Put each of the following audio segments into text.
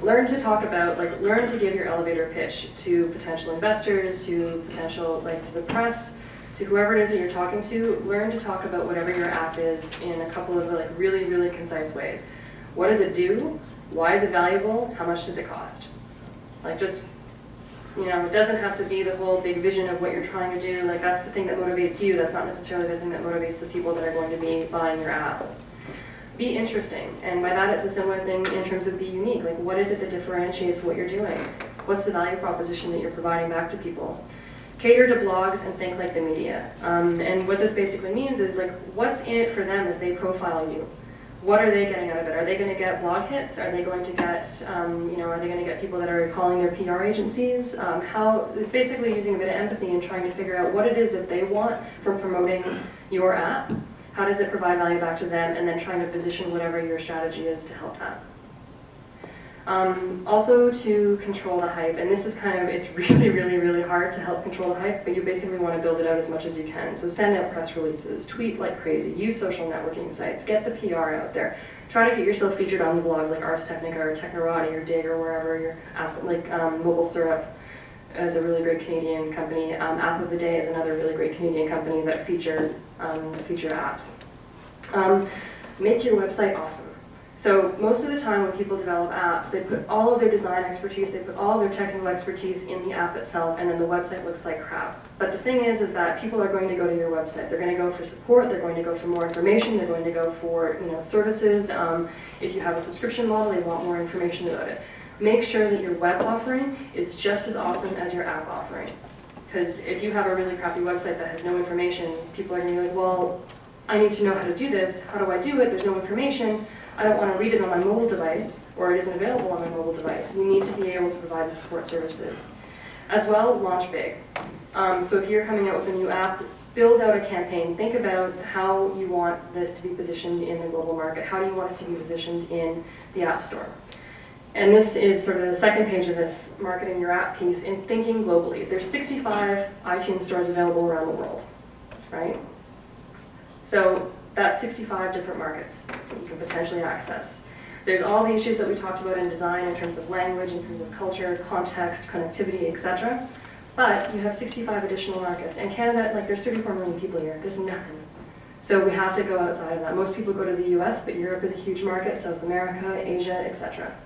Learn to talk about, like, learn to give your elevator pitch to potential investors, to potential, like, to the press, to whoever it is that you're talking to. Learn to talk about whatever your app is in a couple of, like, really, really concise ways. What does it do? Why is it valuable? How much does it cost? Like, just, you know, it doesn't have to be the whole big vision of what you're trying to do. Like, that's the thing that motivates you. That's not necessarily the thing that motivates the people that are going to be buying your app. Be interesting, and by that it's a similar thing in terms of be unique. Like, what is it that differentiates what you're doing? What's the value proposition that you're providing back to people? Cater to blogs and think like the media. And what this basically means is, like, what's in it for them if they profile you? What are they getting out of it? Are they going to get blog hits? Are they going to get, you know, are they going to get people that are calling their PR agencies? It's basically using a bit of empathy and trying to figure out what it is that they want from promoting your app. How does it provide value back to them, and then trying to position whatever your strategy is to help that. Also to control the hype, and this is kind of, it's really, really, really hard to help control the hype, but you basically want to build it out as much as you can. So send out press releases, tweet like crazy, use social networking sites, get the PR out there. Try to get yourself featured on the blogs like Ars Technica or Technorati or Dig or wherever your app, like Mobile Syrup is a really great Canadian company. App of the Day is another really great Canadian company that feature apps. Make your website awesome. So most of the time when people develop apps, they put all of their design expertise, they put all of their technical expertise in the app itself, and then the website looks like crap. But the thing is that people are going to go to your website. They're going to go for support, they're going to go for more information, they're going to go for, you know, services. If you have a subscription model, they want more information about it. Make sure that your web offering is just as awesome as your app offering. Because if you have a really crappy website that has no information, people are going to be like, well, I need to know how to do this. How do I do it? There's no information. I don't want to read it on my mobile device, or it isn't available on my mobile device. You need to be able to provide the support services. As well, launch big. So if you're coming out with a new app, build out a campaign. Think about how you want this to be positioned in the global market. How do you want it to be positioned in the App Store? And this is sort of the second page of this marketing your app piece in thinking globally. There's 65 iTunes stores available around the world, right? So that's 65 different markets that you can potentially access. There's all the issues that we talked about in design in terms of language, in terms of culture, context, connectivity, etc. But you have 65 additional markets. And Canada, like, there's 34 million people here. There's nothing. So we have to go outside of that. Most people go to the US, but Europe is a huge market, South America, Asia, etc.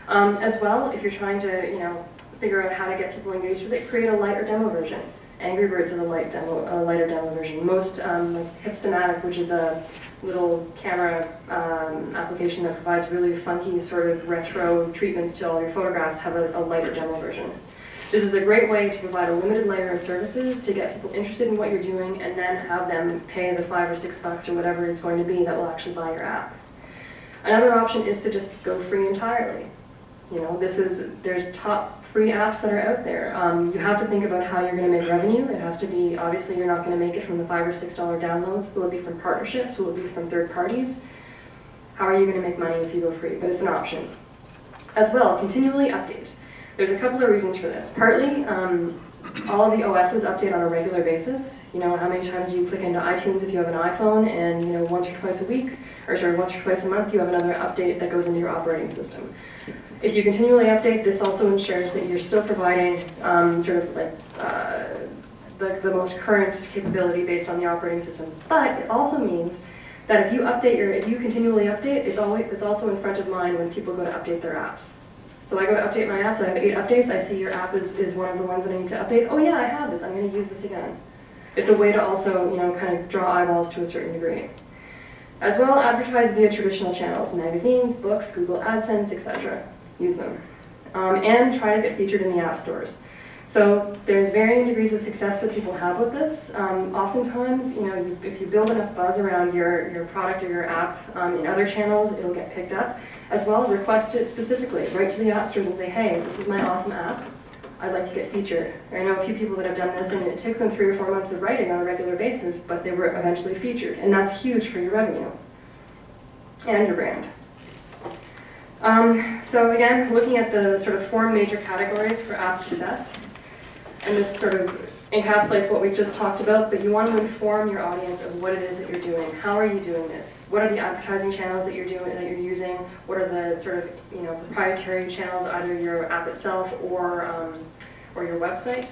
As well, if you're trying to, you know, figure out how to get people engaged with it, create a lighter demo version. Angry Birds is a lighter demo version. Most, like Hipstamatic, which is a little camera application that provides really funky sort of retro treatments to all your photographs, have a lighter demo version. This is a great way to provide a limited layer of services to get people interested in what you're doing, and then have them pay the $5 or $6 or whatever it's going to be that will actually buy your app. Another option is to just go free entirely. You know, there's top free apps that are out there. You have to think about how you're going to make revenue. It has to be, obviously you're not going to make it from the $5 or $6 downloads. Will it be from partnerships? Will it be from third parties? How are you going to make money if you go free? But it's an option. As well, continually update. There's a couple of reasons for this. Partly, all of the OSs update on a regular basis. You know, how many times do you click into iTunes if you have an iPhone, and, you know, once or twice a week, or sorry, once or twice a month, you have another update that goes into your operating system. If you continually update, this also ensures that you're still providing sort of like the most current capability based on the operating system. But it also means that if you continually update, it's also in front of mind when people go to update their apps. So I go to update my apps, I have 8 updates, I see your app is one of the ones that I need to update. Oh yeah, I have this, I'm going to use this again. It's a way to also, you know, kind of draw eyeballs to a certain degree. As well, advertise via traditional channels, magazines, books, Google AdSense, etc. Use them. And try to get featured in the app stores. So there's varying degrees of success that people have with this. Oftentimes, you know, if you build enough buzz around your product or your app in other channels, it'll get picked up. As well, request it specifically. Write to the app stores and say, hey, this is my awesome app. I'd like to get featured. I know a few people that have done this, and it took them 3 or 4 months of writing on a regular basis, but they were eventually featured. And that's huge for your revenue and your brand. So again, looking at the sort of 4 major categories for app success, and this sort of encapsulates what we've just talked about, but you want to inform your audience of what it is that you're doing. How are you doing this? What are the advertising channels that you're using? What are the sort of proprietary channels, either your app itself or your website?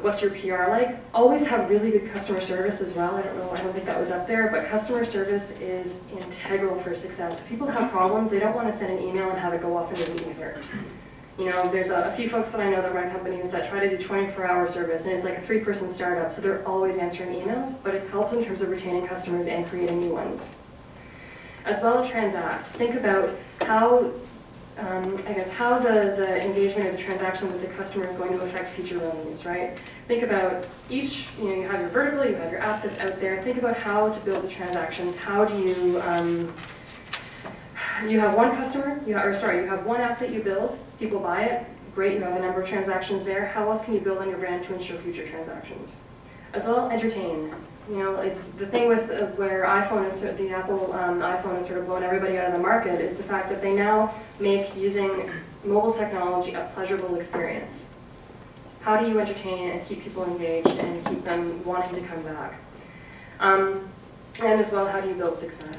What's your PR like? Always have really good customer service as well. I don't think that was up there, but customer service is integral for success. If people have problems, they don't want to send an email and have it go off into the ether. There's a few folks that I know that run companies that try to do 24-hour service, and it's like a 3-person startup, so they're always answering emails, but it helps in terms of retaining customers and creating new ones. As well as transact. Think about how how the engagement or the transaction with the customer is going to affect future revenues, right? Think about each, you have your vertical, you have your app that's out there. Think about how to build the transactions. How do you, you have one customer, you have one app that you build, people buy it, great, you have a number of transactions there. How else can you build on your brand to ensure future transactions? As well, entertain. It's the thing with where the Apple iPhone is sort of blowing everybody out of the market is the fact that they now make using mobile technology a pleasurable experience. How do you entertain and keep people engaged and keep them wanting to come back? And as well, how do you build success?